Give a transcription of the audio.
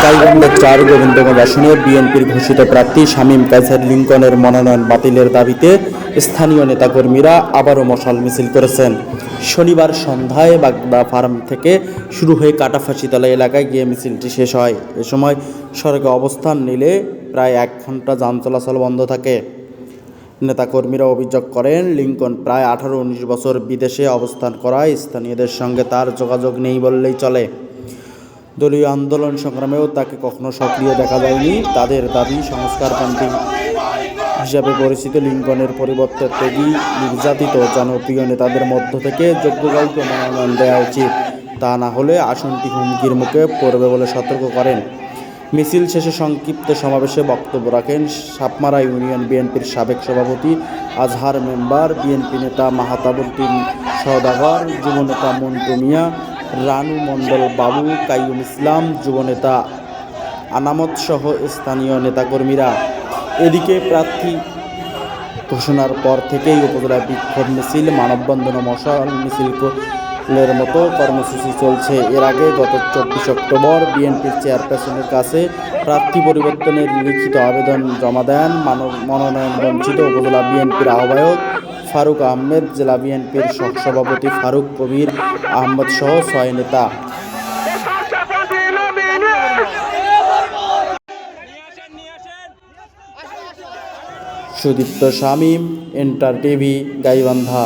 গাইবান্ধা ৪ গোবিন্দগঞ্জ আসনে বিএনপির ঘোষিত প্রার্থী শামীম কায়সার লিংকনের মনোনয়ন বাতিলের দাবিতে স্থানীয় নেতাকর্মীরা আবারও মশাল মিছিল করেছেন। শনিবার সন্ধ্যায় বাগদা ফার্ম থেকে শুরু হয়ে কাটাফাঁসিতলা এলাকায় গিয়ে মিছিলটি শেষ হয়। এ সময় সড়কে অবস্থান নিলে প্রায় ১ ঘন্টা যান চলাচল বন্ধ থাকে। নেতাকর্মীরা অভিযোগ করেন, লিংকন প্রায় ১৮-১৯ বছর বিদেশে অবস্থান করায় স্থানীয়দের সঙ্গে তার যোগাযোগ নেই বললেই চলে। দলীয় আন্দোলন সংগ্রামেও তাকে কখনো সক্রিয় দেখা যায়নি। তাদের দাবি, সংস্কারপন্থী হিসাবে পরিচিত লিংকনের পরিবর্তে ত্যাগী, নির্যাতিত জনপ্রিয় নেতাদের মধ্য থেকে যোগ্য কাউকে মনোনয়ন দেওয়া উচিত। তা না হলে আসনটি হুমকির মুখে পড়বে বলে সতর্ক করেন। মিছিল শেষে সংক্ষিপ্ত সমাবেশে বক্তব্য রাখেন সাপমারা ইউনিয়ন বিএনপির সাবেক সভাপতি আজহার মেম্বার, বিএনপি নেতা মাহতাবুদ্দিন সওদাগর, যুবনেতা মন্টু মিয়া, রানু মণ্ডল বাবু, কাইয়ুম ইসলাম, যুবনেতা আনামত সহ স্থানীয় নেতাকর্মীরা। এদিকে প্রার্থী ঘোষণার পর থেকেই উপজেলায় বিক্ষোভ মিছিল, মানববন্ধন ও মশাল মিছিলের মতো কর্মসূচি চলছে। এর আগে গত ২৪ অক্টোবর বিএনপির চেয়ারপারসনের কাছে প্রার্থী পরিবর্তনের লিখিত আবেদন জমা দেন মনোনয়ন বঞ্চিত উপজেলা বিএনপির আহ্বায়ক ফারুক আহমেদ, জেলা বিএনপির সহসভাপতি ফারুক কবির আহমদ সহ ৬ নেতা। Sudipta Shamim, enter TV, Gaibandha.